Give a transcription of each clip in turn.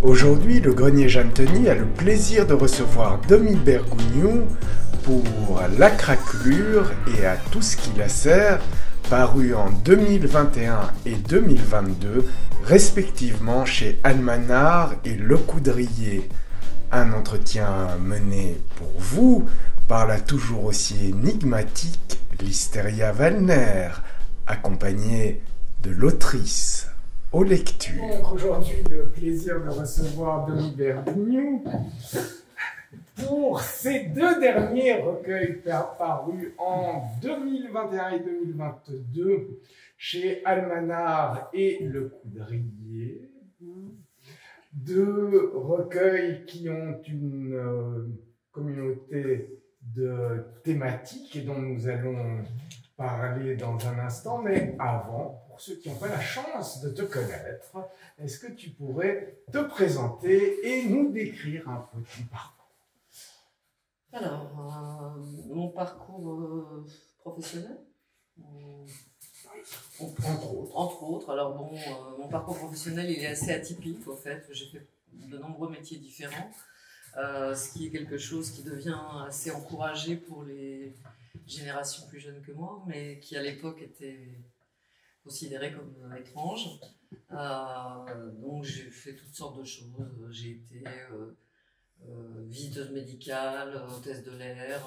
Aujourd'hui, le Grenier Jeanne-Teny a le plaisir de recevoir Domi Bergougnou pour La Craquelure et à tout ce qui la sert, paru en 2021 et 2022, respectivement chez Almanach et Le Coudrier. Un entretien mené pour vous par la toujours aussi énigmatique Listeria Wallner, accompagnée de l'autrice aux lectures. Donc aujourd'hui, le plaisir de recevoir Domi Bergougnou pour ces deux derniers recueils parus en 2021 et 2022 chez Almanach et Le Coudrier. Deux recueils qui ont une communauté de thématiques et dont nous allons parler dans un instant. Mais avant, pour ceux qui n'ont pas la chance de te connaître, est-ce que tu pourrais te présenter et nous décrire un peu ton parcours? Alors, mon parcours professionnel, entre autres. Alors bon, mon parcours professionnel, il est assez atypique, au fait. J'ai fait de nombreux métiers différents, ce qui est quelque chose qui devient assez encouragé pour les générations plus jeunes que moi, mais qui à l'époque était considéré comme étrange. Donc j'ai fait toutes sortes de choses. J'ai été visiteuse médicale, hôtesse de l'air,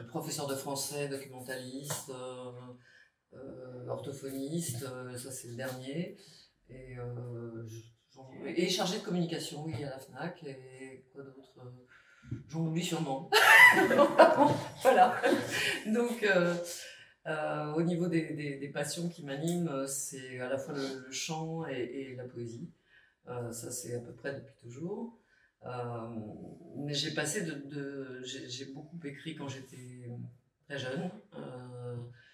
professeur de français, documentaliste, orthophoniste, ça c'est le dernier, et chargée de communication, oui, à la FNAC, et quoi d'autre, j'en oublie sûrement. Voilà. Donc au niveau des passions qui m'animent, c'est à la fois le chant et la poésie. Ça c'est à peu près depuis toujours. Mais j'ai passé j'ai beaucoup écrit quand j'étais très jeune,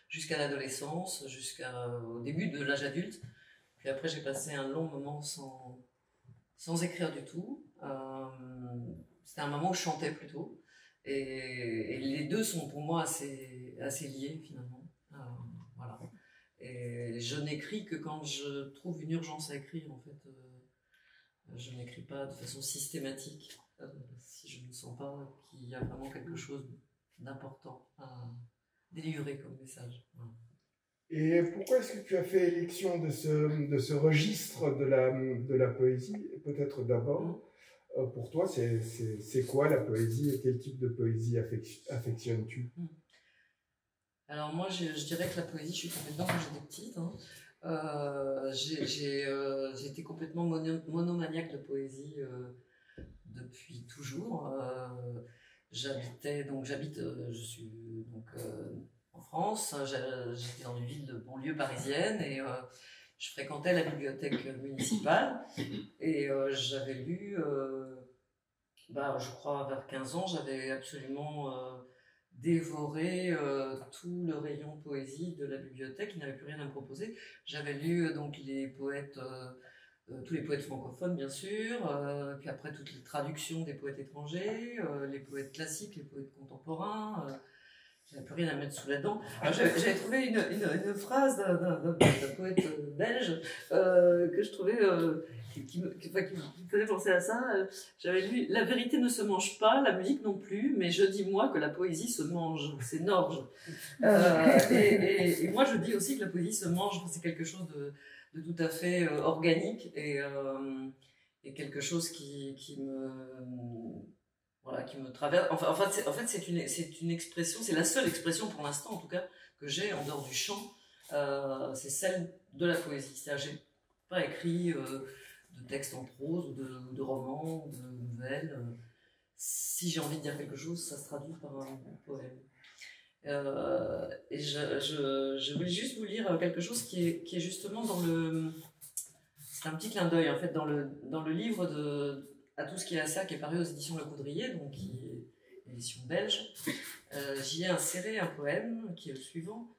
jusqu'à l'adolescence, jusqu'au début de l'âge adulte. Puis après, j'ai passé un long moment sans écrire du tout. C'était un moment où je chantais plutôt. Et les deux sont pour moi assez liés finalement. Voilà. Et je n'écris que quand je trouve une urgence à écrire, en fait. Je n'écris pas de façon systématique si je ne sens pas qu'il y a vraiment quelque chose d'important à délivrer comme message. Voilà. Et pourquoi est-ce que tu as fait élection de ce registre de la poésie? Peut-être d'abord, pour toi, c'est quoi la poésie et quel type de poésie affectionnes-tu? Alors moi, je dirais que la poésie, je suis tombée dedans quand j'étais petite. J'ai été complètement monomaniaque de poésie depuis toujours. Je suis donc en France. J'étais dans une ville de banlieue parisienne et je fréquentais la bibliothèque municipale et j'avais lu, je crois vers 15 ans, j'avais absolument dévoré tout le rayon poésie de la bibliothèque. Il n'avait plus rien à me proposer. J'avais lu donc les poètes, tous les poètes francophones bien sûr, puis après toutes les traductions des poètes étrangers, les poètes classiques, les poètes contemporains. J'avais plus rien à mettre sous la dent. J'avais trouvé une phrase d'un poète belge que je trouvais qui me faisait penser à ça. J'avais lu: la vérité ne se mange pas, la musique non plus, mais je dis moi que la poésie se mange, c'est Norge. Et moi je dis aussi que la poésie se mange, c'est quelque chose de tout à fait organique et quelque chose qui me traverse. En fait c'est une expression, c'est la seule expression pour l'instant en tout cas que j'ai en dehors du chant, c'est celle de la poésie. C'est-à-dire, j'ai pas écrit de textes en prose ou de romans, de nouvelles. Si j'ai envie de dire quelque chose, ça se traduit par un poème. Et je voulais juste vous lire quelque chose qui est justement dans le... C'est un petit clin d'œil en fait dans le livre à tout ce qui est ça, qui est paru aux éditions Le Coudrier, donc qui est une édition belge. J'y ai inséré un poème qui est le suivant.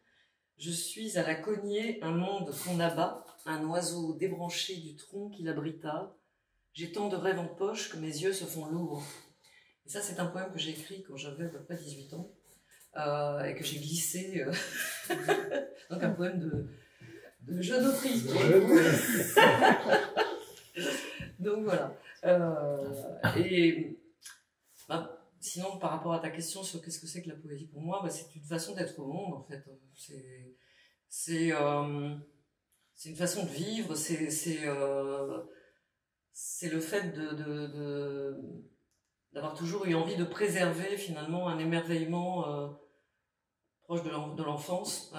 Je suis à la cognée, un monde qu'on abat, un oiseau débranché du tronc qui l'abrita. J'ai tant de rêves en poche que mes yeux se font lourds. Et ça, c'est un poème que j'ai écrit quand j'avais à peu près 18 ans et que j'ai glissé. Donc un poème de jeune autrice. Donc voilà. Et bah, sinon, par rapport à ta question sur qu'est-ce que c'est que la poésie pour moi, bah, c'est une façon d'être au monde en fait. C'est une façon de vivre, c'est le fait d'avoir toujours eu envie de préserver finalement un émerveillement proche de l'enfance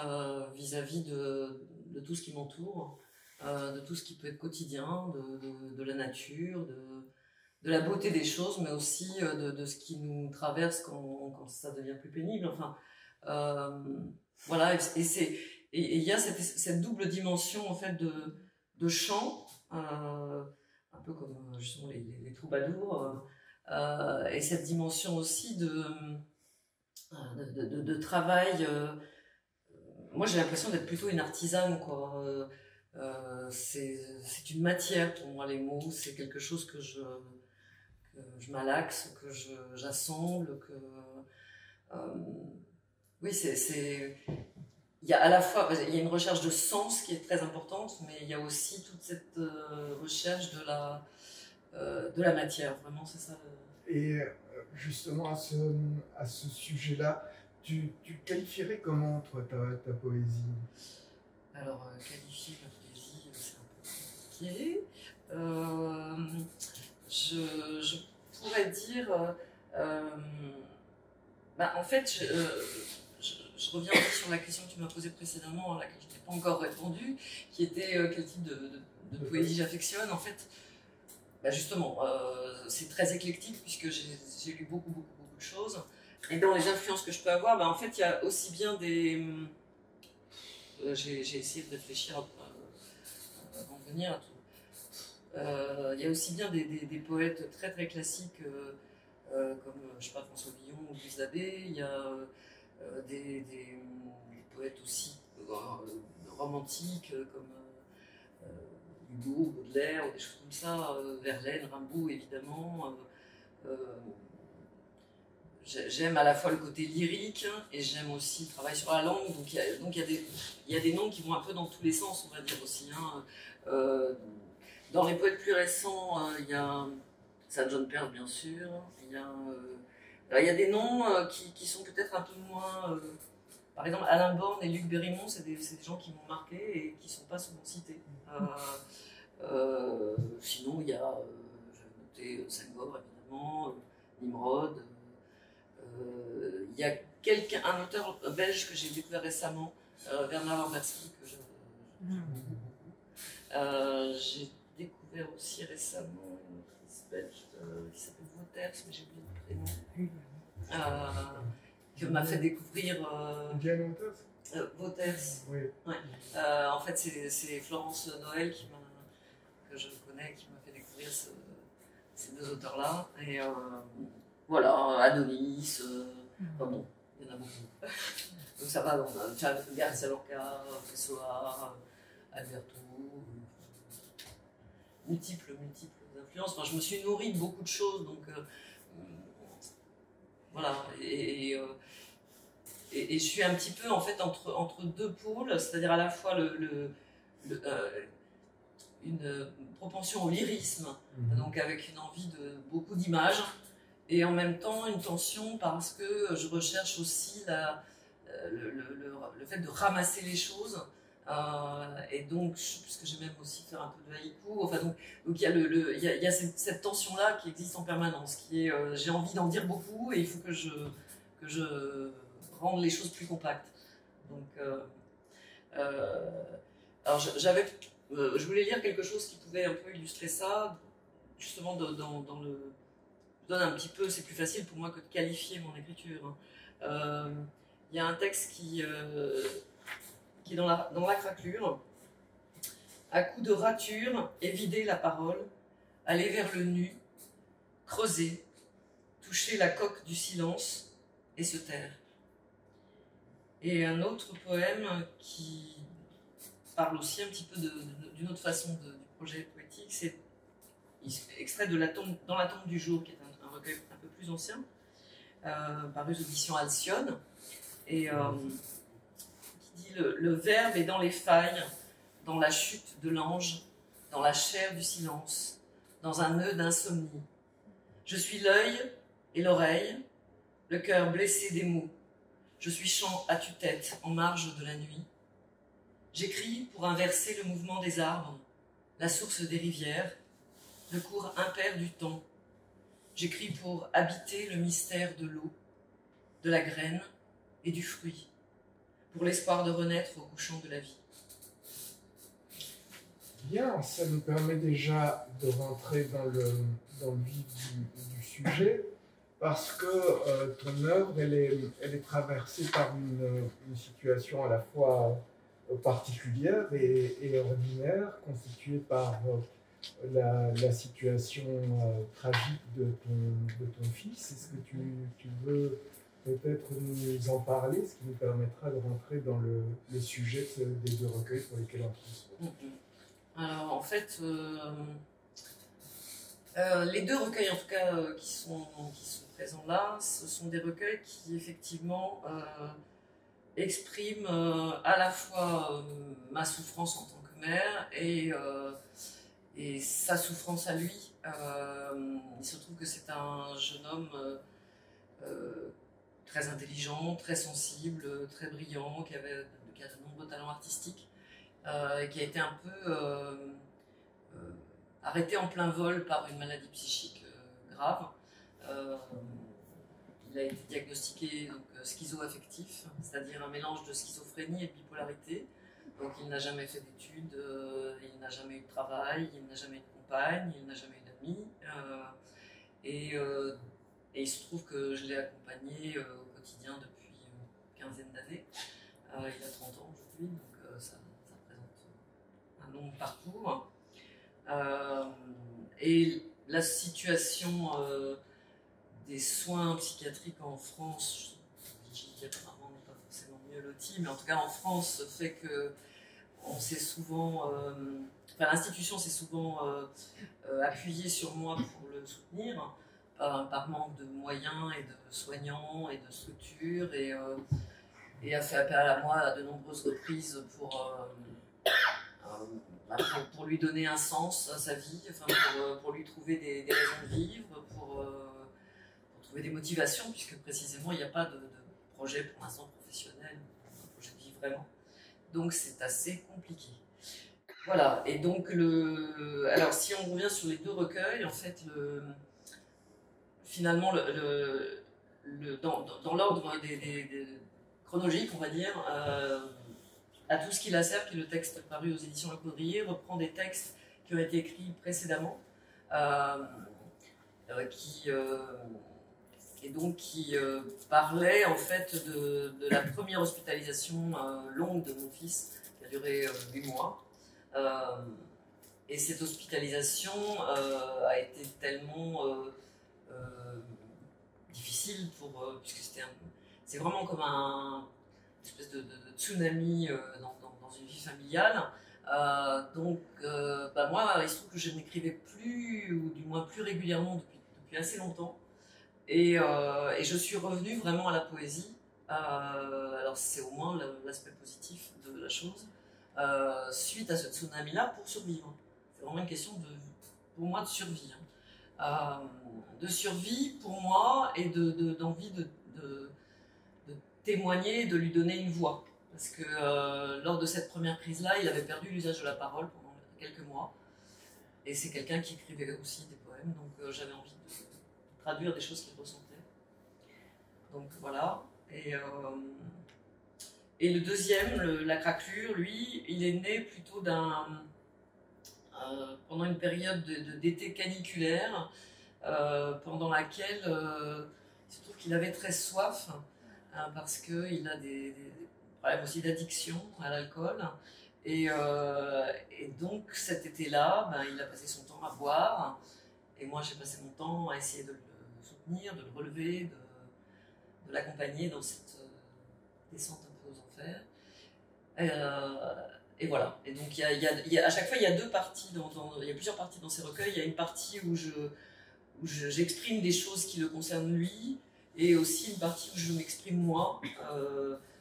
vis-à-vis de tout ce qui m'entoure, de tout ce qui peut être quotidien, de la nature, de la beauté des choses, mais aussi de ce qui nous traverse quand ça devient plus pénible. Enfin, voilà, et il y a cette double dimension en fait de chant, un peu comme justement les troubadours, et cette dimension aussi de travail. Moi j'ai l'impression d'être plutôt une artisane, quoi. C'est une matière pour moi, les mots, c'est quelque chose que je malaxe, que j'assemble, oui, il y a à la fois il y a une recherche de sens qui est très importante, mais il y a aussi toute cette recherche de la matière, vraiment, c'est ça. Et justement, à ce sujet-là, tu qualifierais comment, toi, ta poésie? Alors, qualifier la poésie, c'est un peu compliqué. Je pourrais dire... bah, en fait, je reviens aussi sur la question que tu m'as posée précédemment, à laquelle je n'ai pas encore répondu, qui était quel type de poésie j'affectionne. En fait, bah justement, c'est très éclectique puisque j'ai lu beaucoup de choses. Et dans les influences que je peux avoir, bah, en fait, il y a aussi bien des... j'ai essayé de réfléchir avant de venir à tout. Il y a aussi bien des poètes très classiques comme, je sais pas, François Villon ou Louise Abbé. Il y a des poètes aussi romantiques comme Hugo, Baudelaire, ou des choses comme ça, Verlaine, Rimbaud évidemment. J'aime à la fois le côté lyrique et j'aime aussi le travail sur la langue, donc il y a des noms qui vont un peu dans tous les sens, on va dire aussi. Hein. Dans les poètes plus récents, il y a Saint John Perse, bien sûr. Il y a des noms qui sont peut-être un peu moins... par exemple, Alain Born et Luc Bérimont, c'est des gens qui m'ont marqué et qui ne sont pas souvent cités. Sinon, il y a, j'avais noté Senghor, évidemment, Nimrod. Il y a un auteur belge que j'ai découvert récemment, Bernard Lambertski, que j'aime beaucoup. J'ai découvert aussi récemment une autrice belge qui s'appelle Wouters, mais j'ai oublié le prénom. Que m'a fait découvrir Diane Wouters. Oui. Ouais. En fait, c'est Florence Noël que je connais, qui m'a fait découvrir ces deux auteurs-là. Et voilà, Adonis, enfin bon, il y en a beaucoup. Donc ça va, Garcia Lorca, Pessoa, Alberto, multiples influences. Enfin, je me suis nourrie de beaucoup de choses, donc voilà. Et je suis un petit peu en fait entre deux pôles, c'est-à-dire à la fois une propension au lyrisme, donc avec une envie de beaucoup d'images, et en même temps une tension parce que je recherche aussi le fait de ramasser les choses, et donc puisque j'aime même aussi faire un peu de haïku, enfin donc il y a cette tension là qui existe en permanence, qui est j'ai envie d'en dire beaucoup et il faut que je rende les choses plus compactes. Donc alors je voulais lire quelque chose qui pouvait un peu illustrer ça, justement dans le... Je donne un petit peu, c'est plus facile pour moi que de qualifier mon écriture. Il y a un texte qui est dans la craquelure. À coups de rature, évider la parole, aller vers le nu, creuser, toucher la coque du silence et se taire. Et un autre poème qui parle aussi un petit peu d'une autre façon du projet poétique, c'est extrait de Dans la tombe du jour, qui est un recueil un peu plus ancien, paru aux éditions Alcyone, et qui dit le verbe est dans les failles, dans la chute de l'ange, dans la chair du silence, dans un nœud d'insomnie. Je suis l'œil et l'oreille, le cœur blessé des mots. Je suis chant à tue-tête en marge de la nuit. J'écris pour inverser le mouvement des arbres, la source des rivières, le cours impair du temps. J'écris pour habiter le mystère de l'eau, de la graine et du fruit, pour l'espoir de renaître au couchant de la vie. Bien, ça nous permet déjà de rentrer dans le vif du sujet, parce que ton œuvre, elle est traversée par une situation à la fois particulière et ordinaire, constituée par la situation tragique de ton fils. Est-ce que tu veux peut-être nous en parler, ce qui nous permettra de rentrer dans le sujet des deux recueils pour lesquels on se trouve? Alors en fait, les deux recueils en tout cas qui sont présents là, ce sont des recueils qui effectivement expriment à la fois ma souffrance en tant que mère et sa souffrance à lui. Il se trouve que c'est un jeune homme très intelligent, très sensible, très brillant, qui a de nombreux talents artistiques. Qui a été un peu arrêté en plein vol par une maladie psychique grave. Il a été diagnostiqué schizoaffectif, c'est-à-dire un mélange de schizophrénie et de bipolarité. Donc il n'a jamais fait d'études, il n'a jamais eu de travail, il n'a jamais eu de compagne, il n'a jamais eu d'amis. Et il se trouve que je l'ai accompagné au quotidien depuis une quinzaine d'années. Il a 30 ans aujourd'hui, donc ça un long parcours. Et la situation des soins psychiatriques en France, qui apparemment n'est pas forcément mieux lotie, mais en tout cas en France, fait que on s'est souvent, l'institution s'est souvent appuyée sur moi pour le soutenir, par manque de moyens et de soignants et de structures, et a fait appel à moi à de nombreuses reprises pour lui donner un sens à sa vie, pour lui trouver des raisons de vivre, pour trouver des motivations, puisque précisément il n'y a pas de projet pour l'instant professionnel, un projet de vie vraiment. Donc c'est assez compliqué. Voilà, et donc alors si on revient sur les deux recueils, en fait, finalement, dans l'ordre des chronologique, on va dire, à tout ce qui la sert, qui est le texte paru aux éditions Le Coudrier, reprend des textes qui ont été écrits précédemment, qui parlaient en fait de la première hospitalisation longue de mon fils, qui a duré 8 mois. Et cette hospitalisation a été tellement difficile puisque c'est vraiment comme une espèce de tsunami dans une vie familiale. Moi, il se trouve que je n'écrivais plus, ou du moins plus régulièrement depuis assez longtemps. Et je suis revenue vraiment à la poésie. Alors c'est au moins l'aspect positif de la chose. Suite à ce tsunami-là, pour survivre. C'est vraiment une question pour moi de survie. De survie pour moi et d'envie de témoigner, de lui donner une voix. Parce que lors de cette première crise-là, il avait perdu l'usage de la parole pendant quelques mois. Et c'est quelqu'un qui écrivait aussi des poèmes, donc j'avais envie de traduire des choses qu'il ressentait. Donc voilà. Et le deuxième, la craquelure, lui, il est né plutôt pendant une période d'été caniculaire, pendant laquelle il se trouve qu'il avait très soif, parce qu'il a des problèmes aussi d'addiction à l'alcool. Et donc cet été-là, il a passé son temps à boire, et moi j'ai passé mon temps à essayer de le soutenir, de le relever, de l'accompagner dans cette descente un peu aux enfers. Et voilà. Et donc à chaque fois il y a deux parties, il y a plusieurs parties dans ces recueils. Il y a une partie où j'exprime des choses qui le concernent lui, et aussi une partie où je m'exprime moi,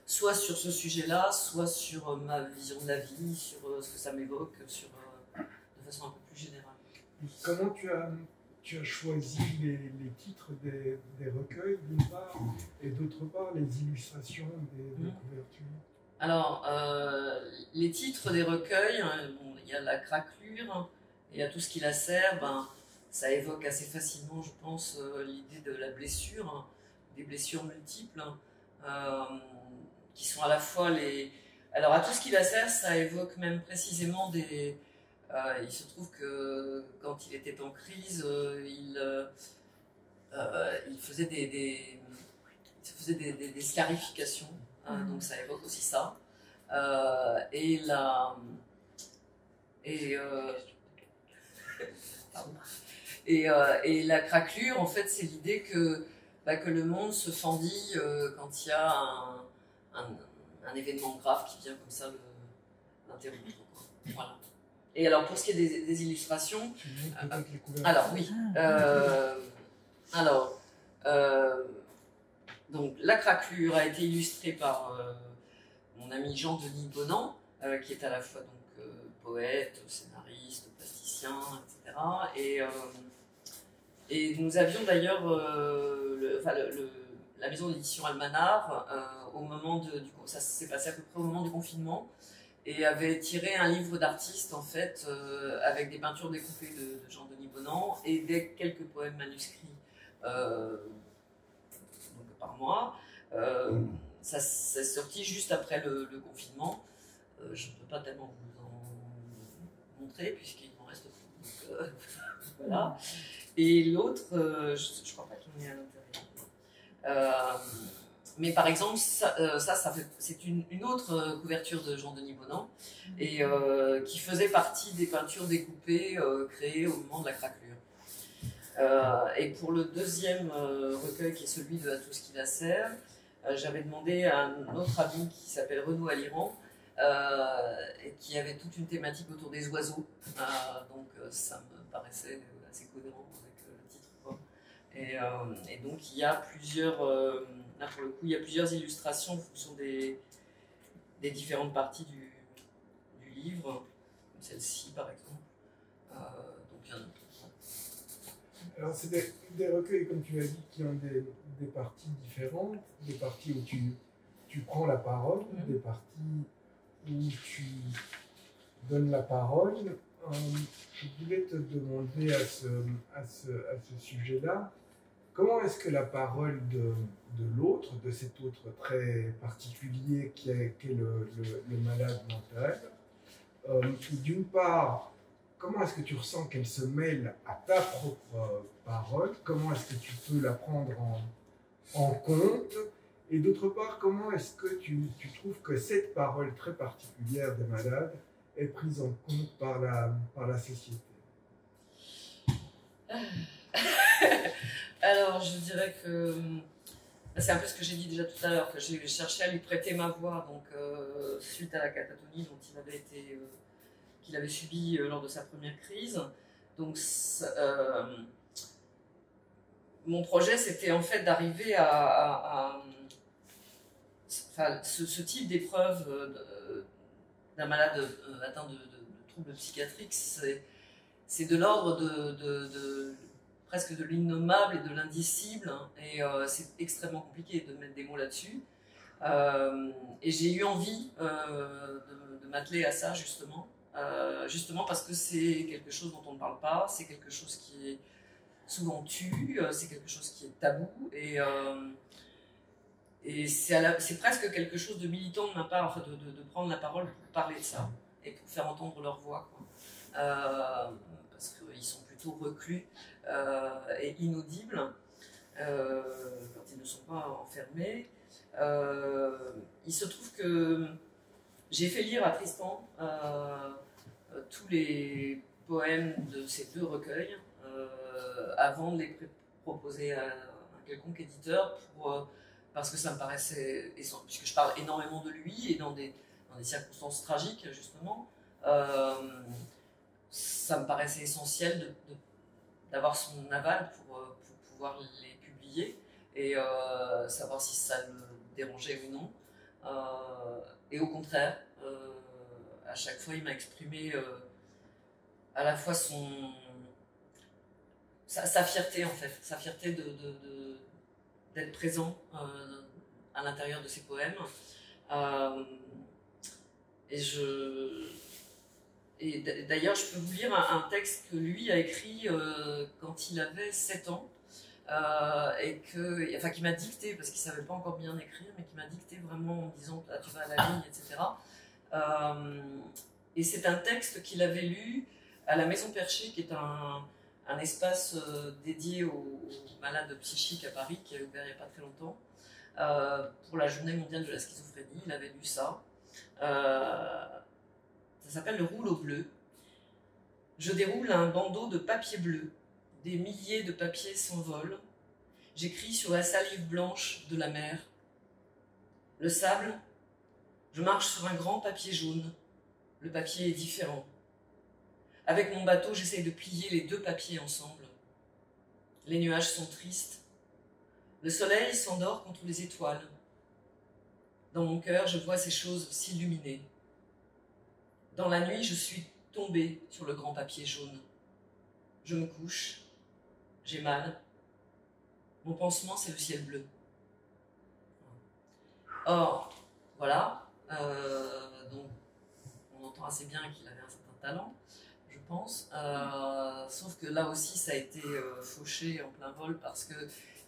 soit sur ce sujet-là, soit sur ma vision de la vie, sur ce que ça m'évoque, de façon un peu plus générale. Comment tu as choisi les titres des recueils, d'une part, et d'autre part, les illustrations des couvertures? Alors, les titres des recueils, hein, bon, il y a la craquelure, il y a tout ce qui la sert, ben, ça évoque assez facilement, je pense, l'idée de la blessure, hein, des blessures multiples, hein, qui sont à la fois les... Alors, à tout ce qui la sert, ça évoque même précisément des... il se trouve que quand il était en crise, il faisait des scarifications, donc ça évoque aussi ça. Et la... Et, pardon. Et la craquelure, en fait, c'est l'idée que le monde se fendit quand il y a un événement grave qui vient comme ça l'interrompre. Voilà. Et alors, pour ce qui est des illustrations... alors, oui. Donc, la craquelure a été illustrée par mon ami Jean-Denis Bonan, qui est à la fois donc, poète, scénariste, plasticien, etc. Et nous avions d'ailleurs la maison d'édition Almanar, au moment ça s'est passé à peu près au moment du confinement, et avait tiré un livre d'artiste en fait, avec des peintures découpées de Jean-Denis Bonan et quelques poèmes manuscrits donc par mois. Ça s'est sorti juste après le confinement. Je ne peux pas tellement vous en montrer puisqu'il m'en reste peu. Donc, voilà. Et l'autre, je ne crois pas qu'il y ait à l'intérieur. Mais par exemple, c'est une autre couverture de Jean-Denis Bonan et qui faisait partie des peintures découpées créées au moment de la craquelure. Et pour le deuxième recueil, qui est celui de À tout ce qui la sert, j'avais demandé à un autre ami qui s'appelle Renaud Aliran, et qui avait toute une thématique autour des oiseaux. Donc ça me paraissait assez cohérent avec le titre, quoi. Et donc il y a plusieurs, là pour le coup, il y a plusieurs illustrations en fonction des différentes parties du livre, comme celle-ci par exemple. Donc il y en a. Alors, c'est des recueils, comme tu as dit, qui ont des parties différentes, des parties où tu prends la parole, des parties où tu donnes la parole. Je voulais te demander à ce sujet-là, comment est-ce que la parole de l'autre, de cet autre très particulier qui est le malade mental, d'une part, comment est-ce que tu ressens qu'elle se mêle à ta propre parole? Comment est-ce que tu peux la prendre en compte? Et d'autre part, comment est-ce que tu trouves que cette parole très particulière des malades est prise en compte par la société? Alors, je dirais que c'est un peu ce que j'ai dit déjà tout à l'heure, que j'ai cherché à lui prêter ma voix, donc suite à la catatonie dont qu'il avait subi lors de sa première crise. Donc, mon projet, c'était en fait d'arriver ce type d'épreuve d'un malade atteint de troubles psychiatriques, c'est de l'ordre presque de l'innommable et de l'indicible, hein, et c'est extrêmement compliqué de mettre des mots là-dessus. Et j'ai eu envie de m'atteler à ça, justement parce que c'est quelque chose dont on ne parle pas, c'est quelque chose qui est souvent tu, c'est quelque chose qui est tabou, et c'est presque quelque chose de militant de ma part, en fait, de prendre la parole pour parler de ça et pour faire entendre leur voix, quoi. Parce qu'ils sont plutôt reclus et inaudibles quand ils ne sont pas enfermés. Il se trouve que j'ai fait lire à Tristan tous les poèmes de ces deux recueils avant de les proposer à un quelconque éditeur parce que ça me paraissait, puisque je parle énormément de lui et dans des circonstances tragiques justement, ça me paraissait essentiel d'avoir son aval pour pouvoir les publier et savoir si ça le dérangeait ou non. Et au contraire, à chaque fois il m'a exprimé à la fois sa fierté en fait, sa fierté d'être présent à l'intérieur de ses poèmes. Et d'ailleurs, je peux vous lire un texte que lui a écrit quand il avait 7 ans, enfin, qui m'a dicté, parce qu'il ne savait pas encore bien écrire, mais qui m'a dicté vraiment en me disant ah, tu vas à la ligne, etc. Et c'est un texte qu'il avait lu à la Maison Perchée, qui est un espace dédié aux malades psychiques à Paris, qui a ouvert il n'y a pas très longtemps, pour la journée mondiale de la schizophrénie. Il avait lu ça. Ça s'appelle le rouleau bleu. Je déroule un bandeau de papier bleu. Des milliers de papiers s'envolent. J'écris sur la salive blanche de la mer. Le sable, je marche sur un grand papier jaune. Le papier est différent. Avec mon bateau, j'essaye de plier les 2 papiers ensemble. Les nuages sont tristes. Le soleil s'endort contre les étoiles. Dans mon cœur, je vois ces choses s'illuminer. Dans la nuit, je suis tombée sur le grand papier jaune. Je me couche. J'ai mal. Mon pansement, c'est le ciel bleu. Or, voilà. Donc, on entend assez bien qu'il avait un certain talent, je pense. Sauf que là aussi, ça a été fauché en plein vol parce que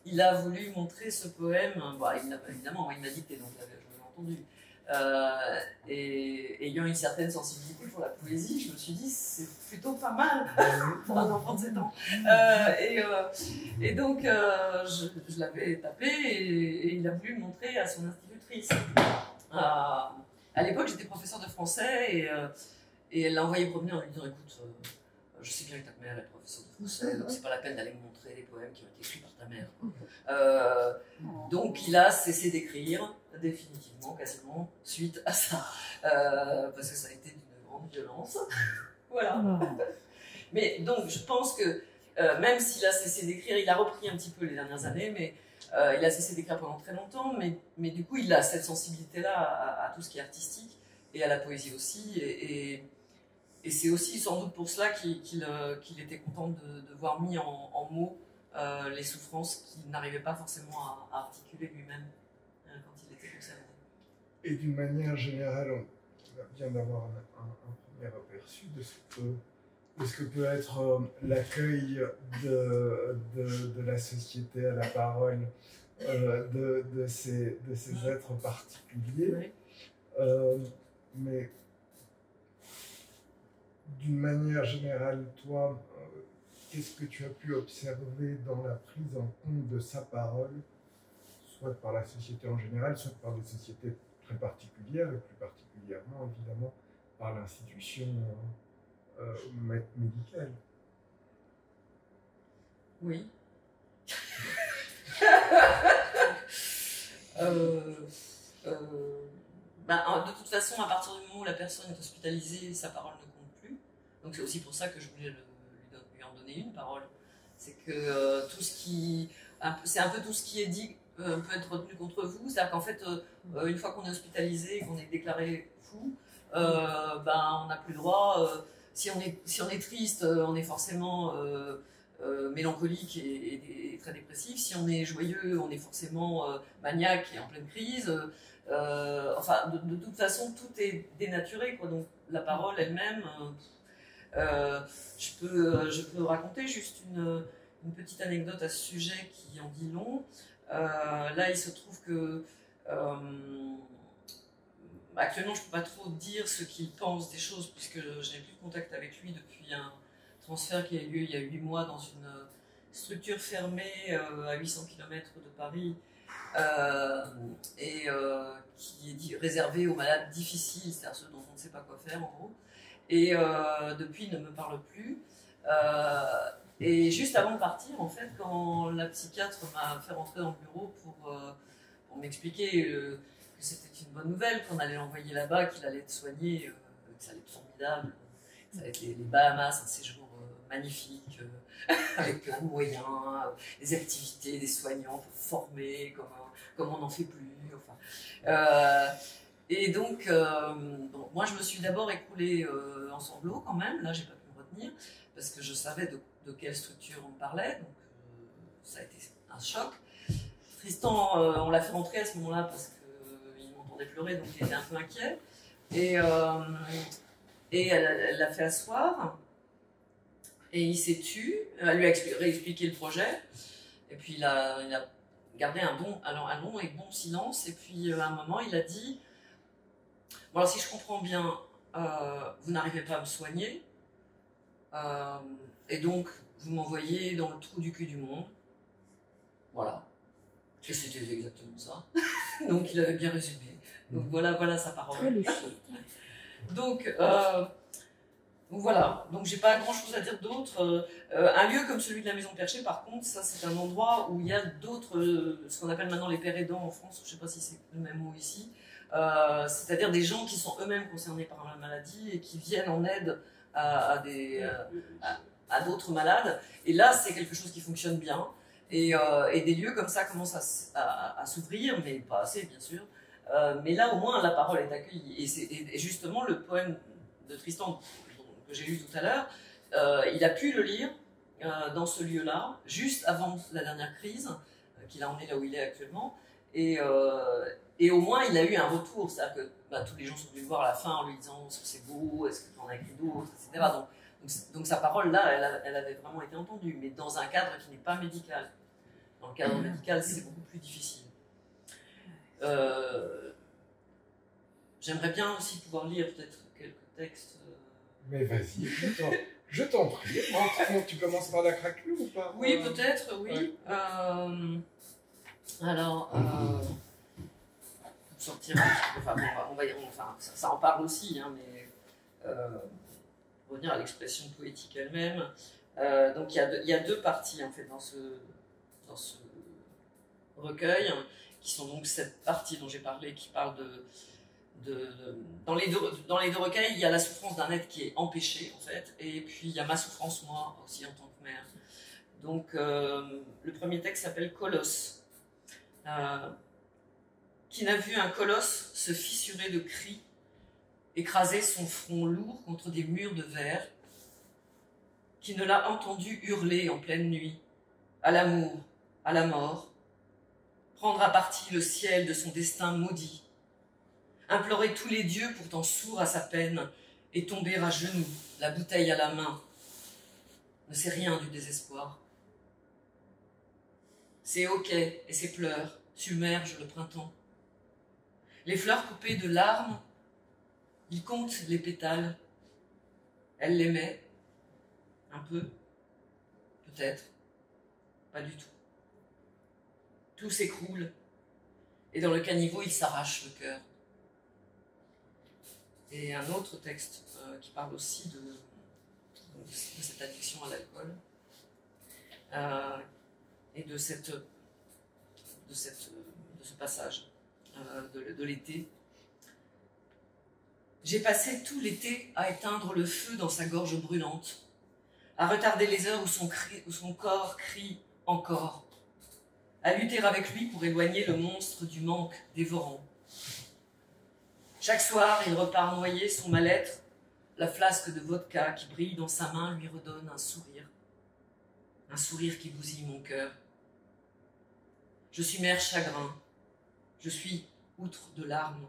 il a voulu montrer ce poème. Bon, évidemment, il m'a dicté, donc je l'ai entendu. Et ayant une certaine sensibilité pour la poésie, je me suis dit c'est plutôt pas mal pour un enfant de 7 ans. Et donc je l'avais tapé et il a voulu le montrer à son institutrice. À l'époque, j'étais professeur de français et elle l'a envoyé promener en lui disant écoute, je sais bien que ta mère est professeure de français, donc c'est pas la peine d'aller me montrer les poèmes qui ont été écrits par ta mère. Donc il a cessé d'écrire définitivement, quasiment, suite à ça, parce que ça a été d'une grande violence. Voilà. Mais donc je pense que même s'il a cessé d'écrire, il a repris un petit peu les dernières années, mais il a cessé d'écrire pendant très longtemps, mais du coup il a cette sensibilité-là à tout ce qui est artistique et à la poésie aussi, et c'est aussi sans doute pour cela qu'il était content de voir mis en mots les souffrances qu'il n'arrivait pas forcément à articuler lui-même quand il était concerné. Et d'une manière générale, on vient d'avoir un premier aperçu de ce que peut être l'accueil de la société à la parole de ces êtres particuliers. Oui. Mais d'une manière générale, toi, qu'est-ce que tu as pu observer dans la prise en compte de sa parole, soit par la société en général, soit par des sociétés très particulières, et plus particulièrement, évidemment, par l'institution médicale? Oui. De toute façon, à partir du moment où la personne est hospitalisée, sa parole ne compte plus. Donc c'est aussi pour ça que je voulais lui en donner une parole. C'est que tout ce qui... C'est un peu tout ce qui est dit peut être retenu contre vous. C'est-à-dire qu'en fait, une fois qu'on est hospitalisé et qu'on est déclaré fou, on n'a plus le droit... Si on est triste, on est forcément mélancolique et très dépressif. Si on est joyeux, on est forcément maniaque et en pleine crise. Enfin, de toute façon, tout est dénaturé, quoi. Donc la parole elle-même, je peux raconter juste une petite anecdote à ce sujet qui en dit long. Là, il se trouve que actuellement, je ne peux pas trop dire ce qu'il pense des choses, puisque je n'ai plus de contact avec lui depuis un transfert qui a eu lieu il y a 8 mois dans une structure fermée à 800 km de Paris, qui est réservée aux malades difficiles, c'est-à-dire ceux dont on ne sait pas quoi faire en gros. Et depuis, il ne me parle plus. Et juste avant de partir, en fait, quand la psychiatre m'a fait rentrer dans le bureau pour m'expliquer que c'était une bonne nouvelle, qu'on allait l'envoyer là-bas, qu'il allait être soigné, que ça allait être formidable, que ça allait être les Bahamas, un séjour magnifique, avec plein de moyens, des activités, des soignants pour former, comme on n'en fait plus. Enfin. Et donc, moi je me suis d'abord écoulée en sanglots quand même, là j'ai pas pu me retenir, parce que je savais de quelle structure on parlait, donc ça a été un choc. Tristan, on l'a fait rentrer à ce moment-là parce qu'il m'entendait pleurer, donc il était un peu inquiet. Et elle l'a fait asseoir, et il s'est tu, elle lui a réexpliqué le projet, et puis il a gardé un long et bon silence, et puis à un moment il a dit, bon alors si je comprends bien, vous n'arrivez pas à me soigner, et donc vous m'envoyez dans le trou du cul du monde, voilà. Et c'était exactement ça. Donc il avait bien résumé. Donc voilà sa parole. Très lucide. Donc voilà. Donc j'ai pas grand chose à dire d'autre. Un lieu comme celui de la Maison Perchée, par contre, ça c'est un endroit où il y a d'autres, ce qu'on appelle maintenant les pères aidants en France, je sais pas si c'est le même mot ici, c'est-à-dire des gens qui sont eux-mêmes concernés par la maladie et qui viennent en aide à d'autres malades. Et là c'est quelque chose qui fonctionne bien. Et des lieux comme ça commencent à s'ouvrir, mais pas assez bien sûr. Mais là au moins la parole est accueillie. Et justement le poème de Tristan que j'ai lu tout à l'heure, il a pu le lire dans ce lieu-là, juste avant la dernière crise, qu'il a emmené là où il est actuellement. Et au moins il a eu un retour, c'est-à-dire que tous les gens sont venus le voir à la fin en lui disant est-ce que c'est beau, est-ce que tu en as écrit d'autres, etc. Donc sa parole là, elle avait vraiment été entendue, mais dans un cadre qui n'est pas médical. Dans le cadre médical, c'est beaucoup plus difficile. J'aimerais bien aussi pouvoir lire peut-être quelques textes. Mais vas-y, je t'en prie. Tu commences par la craquelure ou pas? Oui, peut-être, oui. Ouais. Alors, sortir un petit peu, ça en parle aussi, hein, mais revenir à l'expression poétique elle-même. Donc il y a deux parties en fait dans ce recueil, qui sont donc cette partie dont j'ai parlé, qui parle dans les deux recueils, il y a la souffrance d'un être qui est empêché en fait, et puis il y a ma souffrance moi aussi en tant que mère. Donc le premier texte s'appelle Colosse. Qui n'a vu un colosse se fissurer de cris, écraser son front lourd contre des murs de verre, qui ne l'a entendu hurler en pleine nuit, à l'amour, à la mort, prendre à partie le ciel de son destin maudit, implorer tous les dieux pourtant sourds à sa peine, et tomber à genoux, la bouteille à la main, ne sait rien du désespoir. Ses hoquets et ses pleurs submergent le printemps. Les fleurs coupées de larmes, il compte les pétales. Elle l'aimait, un peu, peut-être, pas du tout. Tout s'écroule, et dans le caniveau, il s'arrache le cœur. Et un autre texte qui parle aussi de cette addiction à l'alcool, et de ce passage de l'été. J'ai passé tout l'été à éteindre le feu dans sa gorge brûlante, à retarder les heures où son corps crie encore, à lutter avec lui pour éloigner le monstre du manque dévorant. Chaque soir, il repart noyer son mal-être, la flasque de vodka qui brille dans sa main lui redonne un sourire qui bousille mon cœur. Je suis mère chagrin, je suis outre de larmes.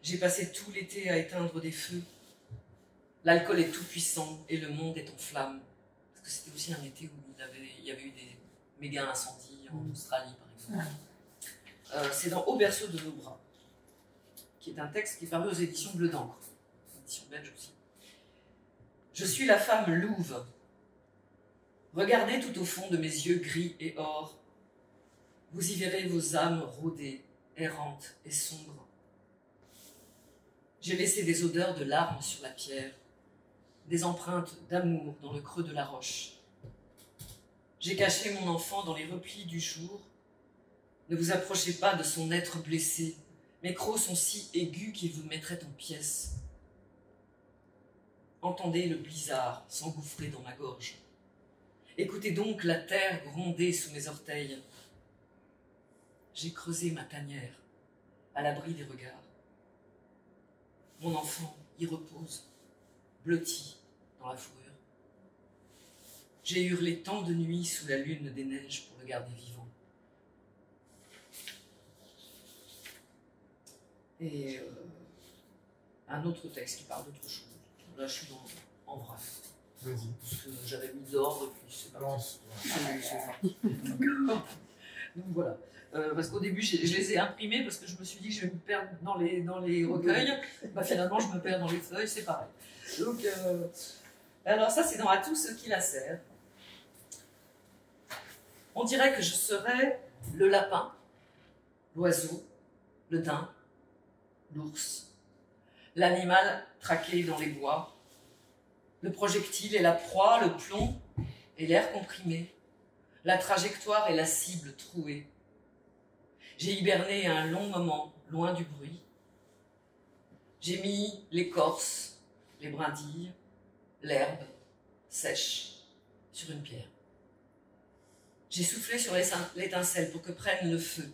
J'ai passé tout l'été à éteindre des feux. L'alcool est tout puissant et le monde est en flammes. Parce que c'était aussi un été où il y avait eu des méga incendies en Australie, par exemple. C'est dans Au berceau de nos bras, qui est un texte qui est paru aux éditions Bleu d'encre, édition belge aussi. Je suis la femme louve. Regardez tout au fond de mes yeux gris et or. Vous y verrez vos âmes rôdées, errantes et sombres. J'ai laissé des odeurs de larmes sur la pierre, des empreintes d'amour dans le creux de la roche. J'ai caché mon enfant dans les replis du jour. Ne vous approchez pas de son être blessé. Mes crocs sont si aigus qu'ils vous mettraient en pièces. Entendez le blizzard s'engouffrer dans ma gorge. Écoutez donc la terre gronder sous mes orteils. J'ai creusé ma tanière, à l'abri des regards. Mon enfant y repose, blotti dans la fourrure. J'ai hurlé tant de nuits sous la lune des neiges pour le garder vivant. Et un autre texte qui parle d'autre chose. Là, je suis en vrac. Vas-y. Parce que j'avais mis d'ordre, puis c'est parti. C'est parti. Donc voilà. Parce qu'au début, je les ai imprimés parce que je me suis dit que je vais me perdre dans les recueils. Bah, finalement, je me perds dans les feuilles, c'est pareil. Donc, alors ça, c'est dans À tous ceux qui la serrent. On dirait que je serais le lapin, l'oiseau, le daim, l'ours, l'animal traqué dans les bois, le projectile et la proie, le plomb et l'air comprimé, la trajectoire et la cible trouée. J'ai hiberné un long moment, loin du bruit. J'ai mis l'écorce, les brindilles, l'herbe sèche sur une pierre. J'ai soufflé sur l'étincelle pour que prenne le feu.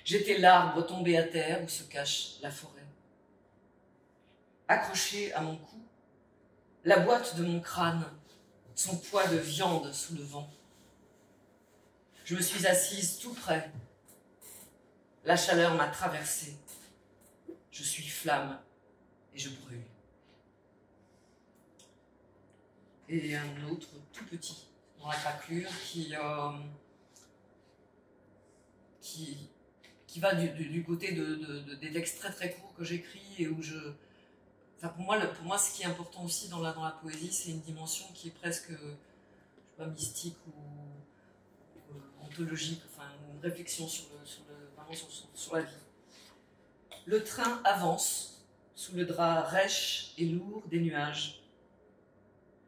J'étais l'arbre tombé à terre où se cache la forêt. Accroché à mon cou, la boîte de mon crâne, son poids de viande sous le vent. Je me suis assise tout près. La chaleur m'a traversée. Je suis flamme et je brûle. Et un autre tout petit dans la craquelure qui va du côté des textes très très courts que j'écris et où enfin pour moi ce qui est important aussi dans la poésie, c'est une dimension qui est presque, je sais pas, mystique ou ontologique, enfin une réflexion vraiment sur la vie. Le train avance sous le drap rêche et lourd des nuages.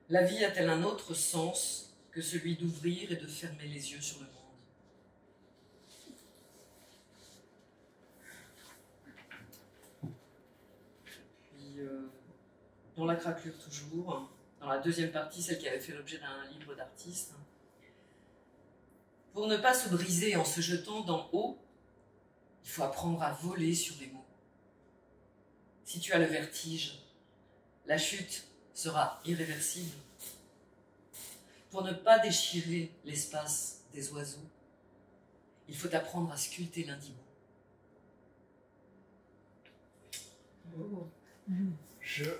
La vie a-t-elle un autre sens que celui d'ouvrir et de fermer les yeux sur le monde? Puis, dans la craquelure toujours, dans la deuxième partie, celle qui avait fait l'objet d'un livre d'artiste, pour ne pas se briser en se jetant d'en haut, il faut apprendre à voler sur les mots. Si tu as le vertige, la chute sera irréversible. Pour ne pas déchirer l'espace des oiseaux, il faut apprendre à sculpter l'indigo. Oh. Je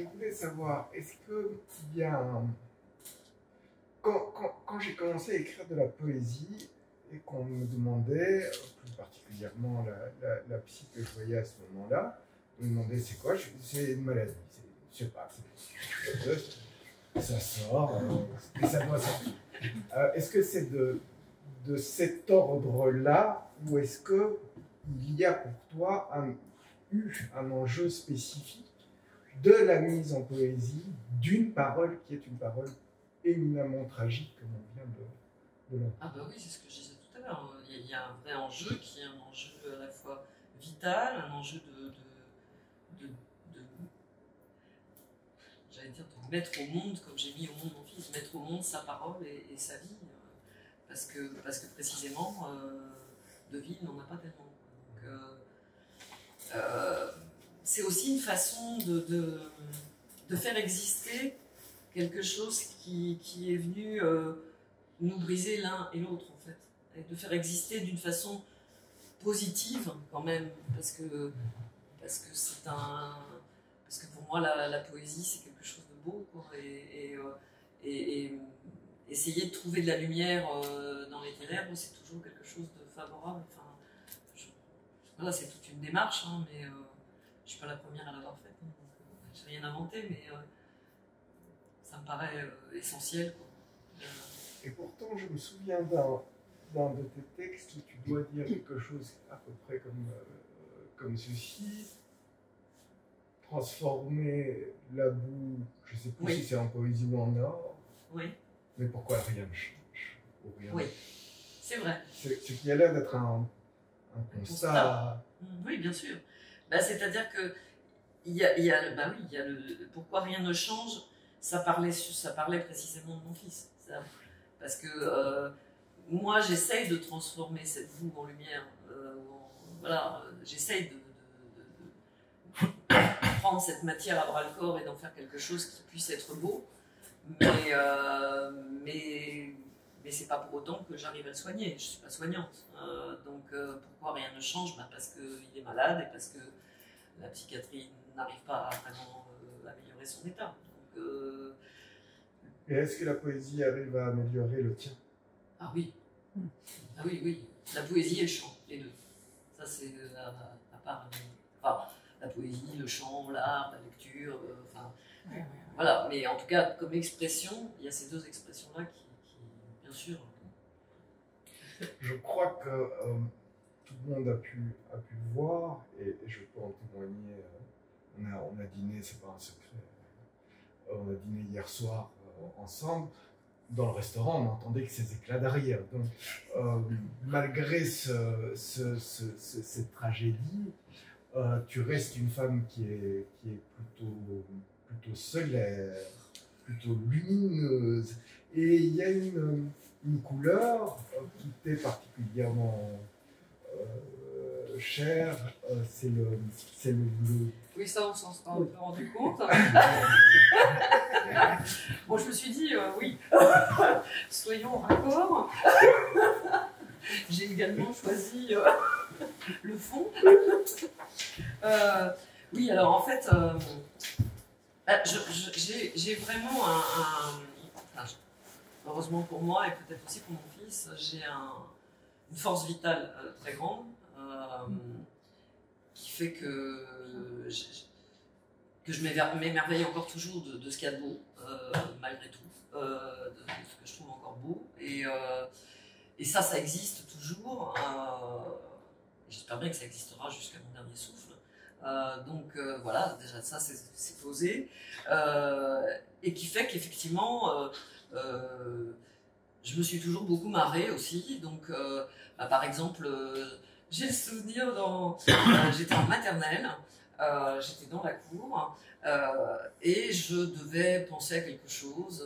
voulais savoir, est-ce qu'il y a un... Quand j'ai commencé à écrire de la poésie et qu'on me demandait, plus particulièrement la psy que je voyais à ce moment-là, on me demandait c'est quoi? C'est une maladie. Je sais pas, ça sort et ça doit sortir. Est-ce que c'est de cet ordre-là ou est-ce qu'il y a pour toi un enjeu spécifique de la mise en poésie d'une parole qui est une parole éminemment tragique comme on vient de l'entendre? Ah bah oui, c'est ce que je disais tout à l'heure. Il y a un vrai enjeu qui est un enjeu à la fois vital, un enjeu de j'allais dire de mettre au monde, comme j'ai mis au monde mon fils, mettre au monde sa parole et sa vie. Parce que précisément, de vie, il n'en a pas tellement. Donc, c'est aussi une façon de faire exister quelque chose qui est venu nous briser l'un et l'autre, en fait. Et de faire exister d'une façon positive, quand même, parce que c'est parce que pour moi, la poésie, c'est quelque chose de beau, quoi, et essayer de trouver de la lumière dans les ténèbres, c'est toujours quelque chose de favorable. Enfin, voilà, c'est toute une démarche, hein, mais je ne suis pas la première à l'avoir faite, hein, donc je n'ai rien inventé, mais ça me paraît essentiel, quoi. Et pourtant, je me souviens d'un de tes textes où tu dois dire quelque chose à peu près comme ceci. Transformer la boue, je ne sais plus si c'est en poésie ou en or. Oui. Mais pourquoi rien ne change ou rien Oui, c'est vrai. C'est qui a l'air d'être un constat. Oui, bien sûr. Bah, c'est-à-dire que il y a le pourquoi rien ne change. Ça parlait précisément de mon fils. Parce que moi, j'essaye de transformer cette boue en lumière. Voilà, j'essaye de prendre cette matière à bras le corps et d'en faire quelque chose qui puisse être beau, mais c'est pas pour autant que j'arrive à le soigner. Je suis pas soignante, donc pourquoi rien ne change? Parce qu'il est malade et parce que la psychiatrie n'arrive pas à vraiment améliorer son état. Donc, et est-ce que la poésie arrive à améliorer le tien? Ah oui, ah oui, oui, la poésie et le chant, les deux. Ça c'est à part. Enfin, la poésie, le chant, l'art, la lecture, voilà. Mais en tout cas, comme expression, il y a ces deux expressions-là qui, bien sûr. Je crois que tout le monde a pu le voir, et je peux en témoigner. On a dîné, c'est pas un secret. On a dîné hier soir ensemble. Dans le restaurant, on n'entendait que ces éclats d'arrière. Donc, malgré cette tragédie, tu restes une femme qui est plutôt solaire, plutôt lumineuse. Et il y a une couleur qui t'est particulièrement chère, c'est le bleu. Oui, ça, on s'en est un peu rendu compte. Bon, je me suis dit, oui, soyons raccords. J'ai également choisi le fond. Oui, alors en fait, j'ai vraiment heureusement pour moi et peut-être aussi pour mon fils, j'ai une force vitale très grande qui fait que je m'émerveille encore toujours de ce qu'il y a de beau, malgré tout, de ce que je trouve encore beau. Et ça existe toujours. J'espère bien que ça existera jusqu'à mon dernier souffle. Donc voilà, déjà ça c'est posé. Et qui fait qu'effectivement, je me suis toujours beaucoup marrée aussi. Donc par exemple, j'ai le souvenir j'étais en maternelle, j'étais dans la cour et je devais penser à quelque chose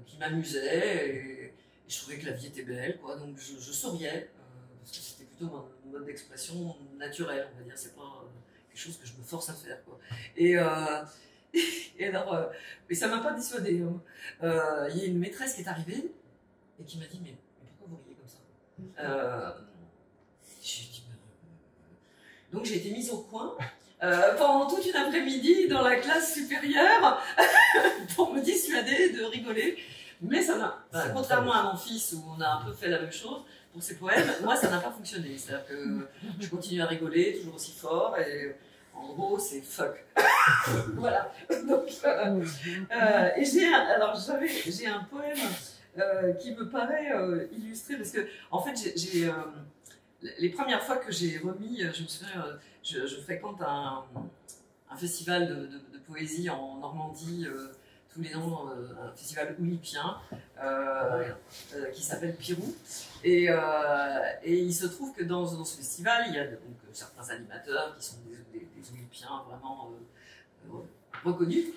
qui m'amusait et je trouvais que la vie était belle, quoi. Donc je souriais parce que c'était plutôt un mode d'expression naturel, on va dire. C'est pas quelque chose que je me force à faire, quoi. Et alors, mais ça m'a pas dissuadée. Hein. Il y a une maîtresse qui est arrivée et qui m'a dit mais pourquoi vous riez comme ça? J'ai dit, donc j'ai été mise au coin pendant toute une après-midi dans la classe supérieure pour me dissuader de rigoler. Mais ça n'a, contrairement à mon fils où on a un peu fait la même chose pour ses poèmes, moi ça n'a pas fonctionné. C'est-à-dire que je continue à rigoler toujours aussi fort et en gros c'est fuck. Voilà. Donc, et j'ai un poème qui me paraît illustré parce que en fait les premières fois que j'ai remis, je me souviens, je fréquente un festival de poésie en Normandie tous les ans, un festival oulipien qui s'appelle Pirou. Et il se trouve que dans ce festival, il y a donc certains animateurs qui sont des oulipiens vraiment reconnus,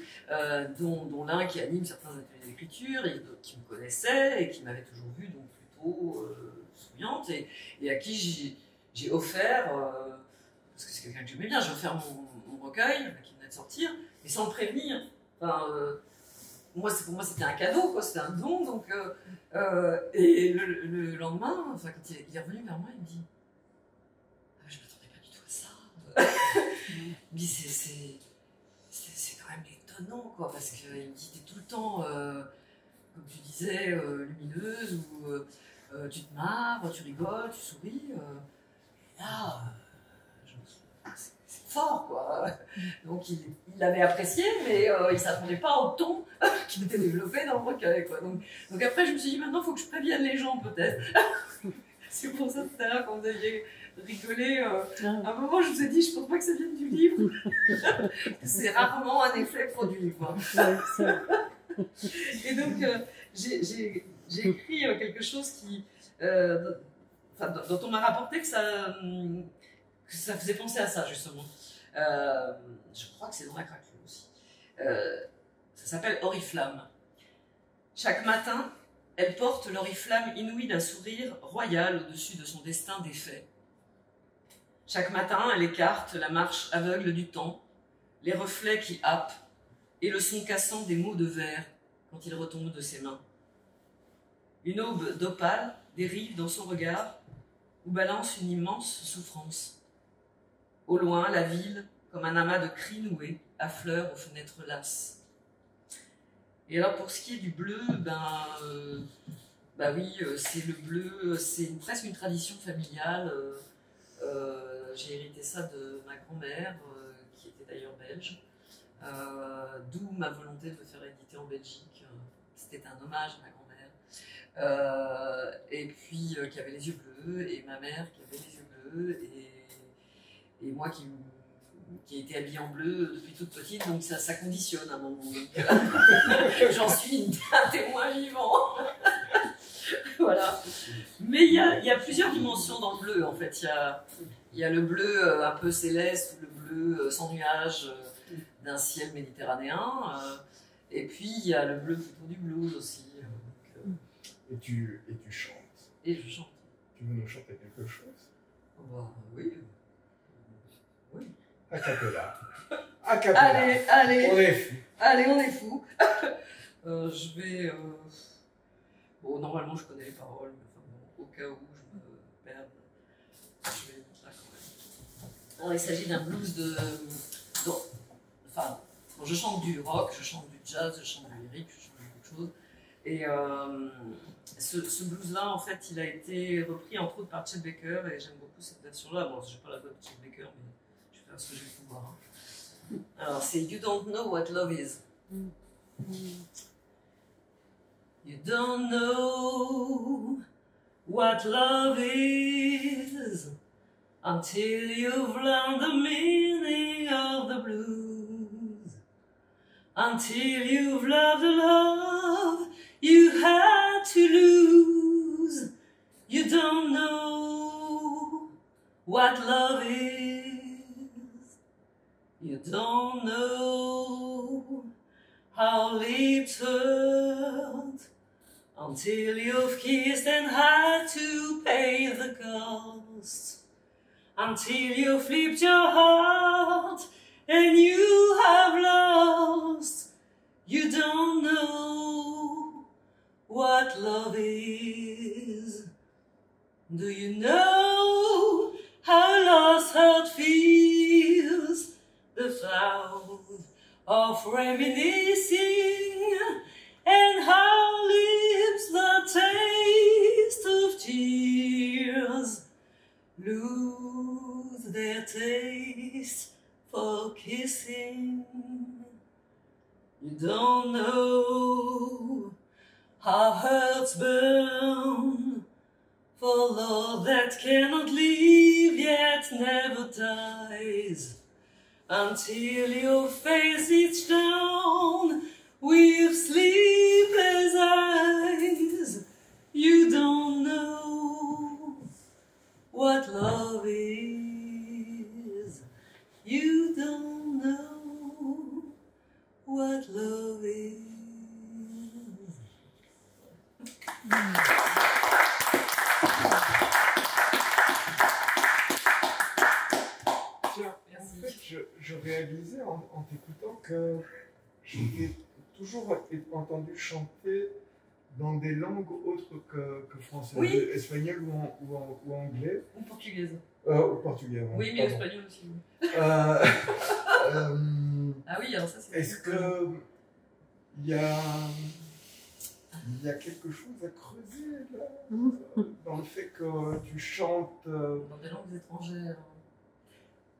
dont l'un qui anime certains ateliers d'écriture et qui me connaissait et qui m'avait toujours vu donc plutôt souriante et à qui j'ai offert, parce que c'est quelqu'un que j'aimais bien, j'ai offert mon recueil qui venait de sortir, mais sans le prévenir. Enfin, pour moi c'était un cadeau, quoi, c'était un don. Donc, et le lendemain, enfin, quand il est revenu vers moi, il me dit ah, je ne m'attendais pas du tout à ça. Il me dit c'est quand même étonnant, quoi, parce qu'il me dit t'es tout le temps, comme tu disais, lumineuse, ou tu te marres, tu rigoles, tu souris. Et là, c'est fort, quoi. Donc il l'avait apprécié, mais il ne s'attendait pas au ton qui était développé dans le recueil, quoi. Donc après, je me suis dit, maintenant, il faut que je prévienne les gens, peut-être. C'est pour ça, tout à l'heure, quand vous aviez rigolé, à un moment, je vous ai dit, je ne pense pas que ça vienne du livre. C'est rarement un effet produit, quoi. Et donc, j'ai écrit quelque chose qui, dont on m'a rapporté que ça faisait penser à ça, justement. Je crois que c'est dans la craquelure aussi. Ça s'appelle Oriflamme. Chaque matin, elle porte l'oriflamme inouïe d'un sourire royal au-dessus de son destin défait. Chaque matin, elle écarte la marche aveugle du temps, les reflets qui happent, et le son cassant des mots de verre quand ils retombent de ses mains. Une aube d'opale dérive dans son regard, où balance une immense souffrance. Au loin, la ville, comme un amas de cris noués, affleure aux fenêtres lasses. Et alors pour ce qui est du bleu, oui, c'est le bleu, c'est presque une tradition familiale. J'ai hérité ça de ma grand-mère, qui était d'ailleurs belge, d'où ma volonté de me faire éditer en Belgique. C'était un hommage à ma grand-mère. Et puis qui avait les yeux bleus, et ma mère qui avait les yeux bleus, et moi qui ai été habillée en bleu depuis toute petite, donc ça conditionne à un moment. J'en suis un témoin vivant. Voilà. Mais il y a plusieurs dimensions dans le bleu, en fait. Il y a le bleu un peu céleste, ou le bleu sans nuage d'un ciel méditerranéen, et puis il y a le bleu plutôt du blues aussi. Et tu chantes. Et je chante. Tu veux nous chanter quelque chose? Oui. Oui. A cappella. A cappella. Allez. On est fou. Allez, on est fou. Je vais... Bon, normalement, je connais les paroles, mais enfin, bon, au cas où je me perde, je vais les mettre là quand même. Alors, il s'agit d'un blues Enfin, bon, je chante du rock, je chante du jazz, je chante du lyrique, je chante beaucoup de choses. Et ce blues-là, en fait, il a été repris entre autres par Chet Baker, et j'aime beaucoup cette version-là. Bon, je n'ai pas la voix de Chet Baker, mais je vais faire ce que j'ai pu voir. Alors, c'est You Don't Know What Love Is. You don't know what love is until you've learned the meaning of the blues, until you've loved the love you had to lose. You don't know what love is. You don't know how lips hurt until you've kissed and had to pay the cost, until you flipped your heart and you have lost. You don't know what love is. Do you know how lost heart feels? The cloud of reminiscing, and how lips the taste of tears lose their taste for kissing. You don't know how hearts burn for love that cannot live yet never dies, until your face is down with sleepless eyes. You don't know what love is. You don't know what love is. Je réalisais en t'écoutant que j'étais toujours entendu chanter dans des langues autres que français, oui. Espagnol ou anglais. Ou portugaise. Ou portugais. Oui, mais espagnol aussi. Ah oui, alors ça c'est... Est-ce que il y a quelque chose à creuser là, dans le fait que tu chantes dans des langues étrangères.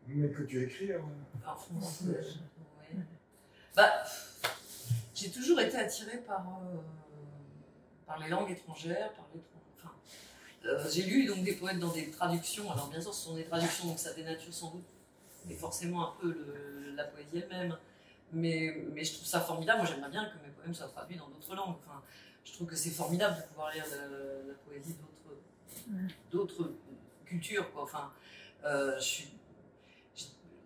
Mais que tu écris en français. Oui. J'ai toujours été attirée par les langues étrangères, j'ai lu donc des poètes dans des traductions. Alors bien sûr, ce sont des traductions, donc ça dénature sans doute, et forcément un peu la poésie elle-même. Mais je trouve ça formidable. Moi, j'aimerais bien que mes poèmes soient traduits dans d'autres langues. Enfin, je trouve que c'est formidable de pouvoir lire la poésie d'autres cultures, quoi. Enfin,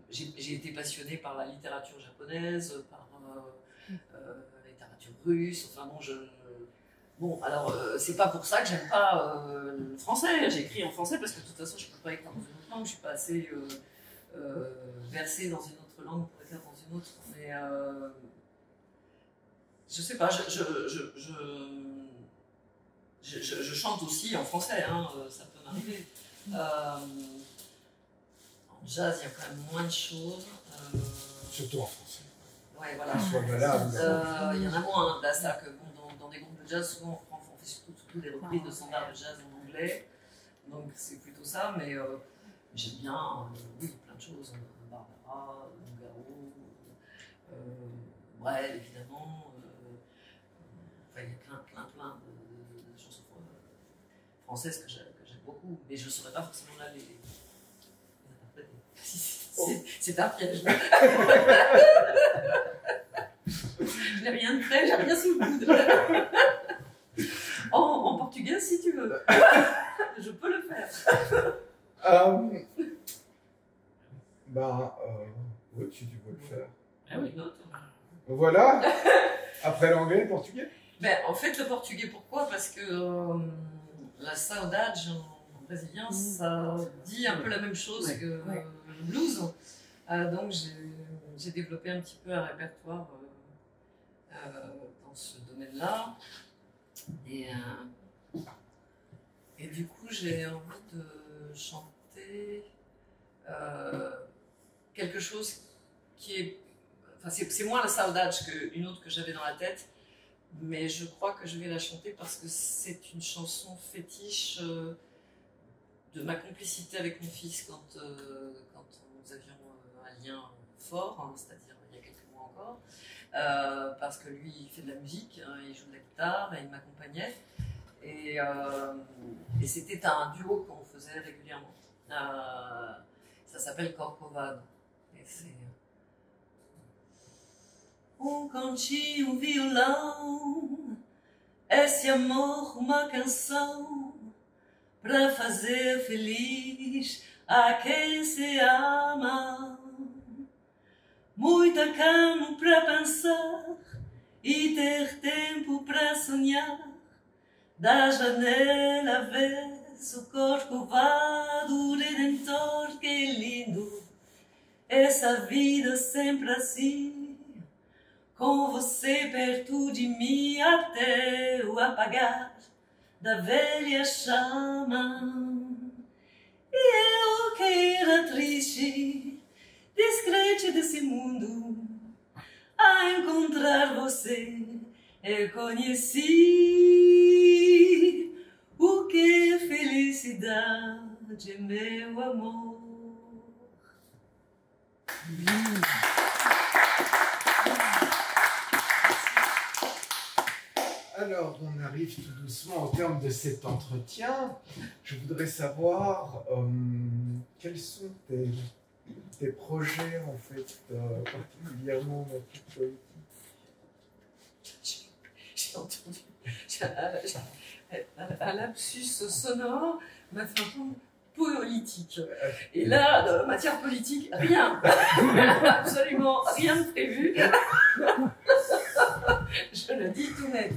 j'ai été passionnée par la littérature japonaise, par la littérature russe. Enfin bon, alors c'est pas pour ça que j'aime pas le français. J'écris en français parce que de toute façon je peux pas écrire dans une autre langue. Je suis pas assez versée dans une autre langue pour faire dans une autre. Mais je sais pas, je chante aussi en français, hein, ça peut m'arriver. En jazz, il y a quand même moins de choses. Surtout en français. Ouais, voilà. Il y en a moins. Là, c'est que bon, dans des groupes de jazz, souvent on fait surtout des reprises de standards de jazz en anglais. Donc c'est plutôt ça, mais j'aime bien, oui, plein de choses. Barbara, Nougaro, Brel, évidemment. Enfin, il y a plein de chansons françaises que j'aime beaucoup, mais je ne saurais pas forcément là les interpréter. C'est un piège. Je n'ai rien de prêt, j'ai rien sous le coude. En portugais, si tu veux. Je peux le faire. Oui, si tu veux le faire. Ah oui, note. Voilà. Après l'anglais, le portugais. Ben, en fait, le portugais, pourquoi? Parce que la saudade en brésilien, ça dit un peu la même chose que le blues. Donc, j'ai développé un petit peu un répertoire dans ce domaine-là. Et du coup, j'ai envie de chanter quelque chose qui est... Enfin, c'est moins la saudade qu'une autre que j'avais dans la tête, mais je crois que je vais la chanter parce que c'est une chanson fétiche de ma complicité avec mon fils quand nous avions un lien fort, hein, c'est-à-dire il y a quelques mois encore, parce que lui, il fait de la musique, hein, il joue de la guitare et il m'accompagnait. Et c'était un duo qu'on faisait régulièrement. Ça s'appelle Corcovado. Et c'est... cantinho, violão, esse amor, uma canção, pra fazer feliz a quem se ama. Muita calma pra pensar e ter tempo pra sonhar. Da janela vê-se o Corcovado Redentor, que lindo, essa vida sempre assim, com você perto de mim até o apagar da velha chama. E eu que era triste, descrente desse mundo, a encontrar você eu conheci o que é felicidade, meu amor. Alors, on arrive tout doucement au terme de cet entretien. Je voudrais savoir quels sont tes projets, en fait, particulièrement dans toute politique. J'ai entendu un lapsus sonore m'a fait entendre politique. Et là, matière politique, rien. Absolument rien de prévu. Je le dis tout net.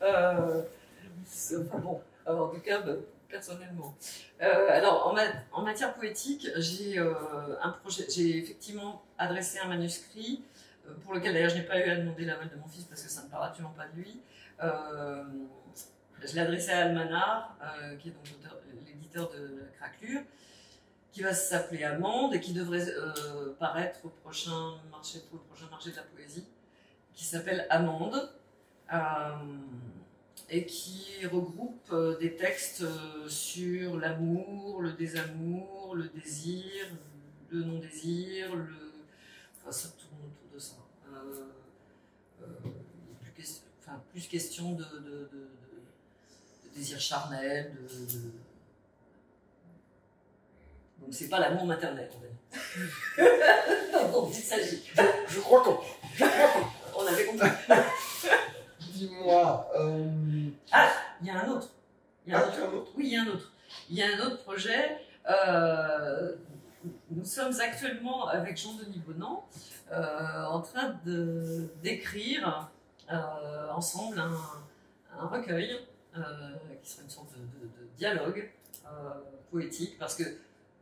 Enfin bon, en tout cas, personnellement. Alors, en matière poétique, j'ai un projet. J'ai effectivement adressé un manuscrit pour lequel d'ailleurs je n'ai pas eu à demander l'aval de mon fils parce que ça ne parle absolument pas de lui. Je l'ai adressé à Almanar, qui est donc l'éditeur de la Craquelure, qui va s'appeler Amande et qui devrait paraître pour le prochain marché de la poésie, qui s'appelle Amande, et qui regroupe des textes sur l'amour, le désamour, le désir, le non-désir, enfin, ça tourne autour de ça. Plus question de désir charnel, donc c'est pas l'amour maternel, on va dire. dont il s'agit. Je crois qu'on... On avait compris. Dis-moi... Ah, il y a un autre. Il y a un autre. Oui, il y a un autre. Il y a un autre projet. Nous sommes actuellement, avec Jean-Denis Bonan, en train d'écrire ensemble un recueil qui serait une sorte de dialogue poétique, parce que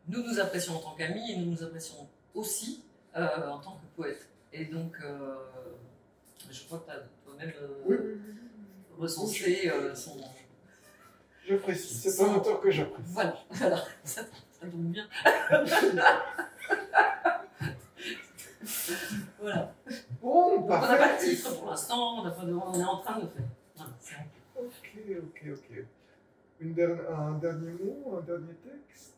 nous nous apprécions en tant qu'amis et nous nous apprécions aussi en tant que poète. Et donc, je crois que tu as toi-même recensé son... J'apprécie, c'est un auteur que j'apprécie. Voilà, ça tombe bien. Voilà. Bon, Donc, on n'a parfait. pas de titre pour l'instant, on est en train de le faire. Voilà, Ok. Un dernier mot, un dernier texte?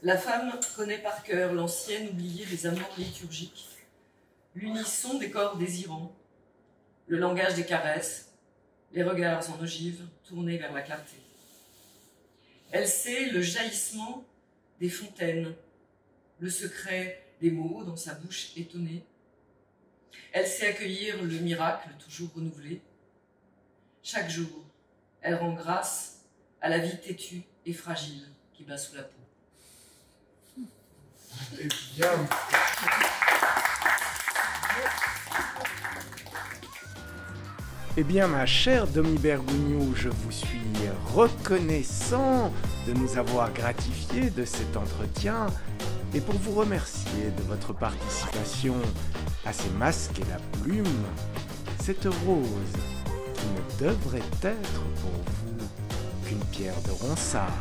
La femme connaît par cœur l'ancienne oubliée des amours liturgiques, l'unisson des corps désirants, le langage des caresses, les regards en ogive tournés vers la clarté. Elle sait le jaillissement des fontaines, le secret des mots dans sa bouche étonnée. Elle sait accueillir le miracle toujours renouvelé. Chaque jour, elle rend grâce à la vie têtue et fragile qui bat sous la peau. Eh bien... Eh bien, ma chère Domi Bergugno, je vous suis reconnaissant de nous avoir gratifié de cet entretien et pour vous remercier de votre participation à ces masques et la plume, cette rose qui ne devrait être pour vous qu'une pierre de Ronsard.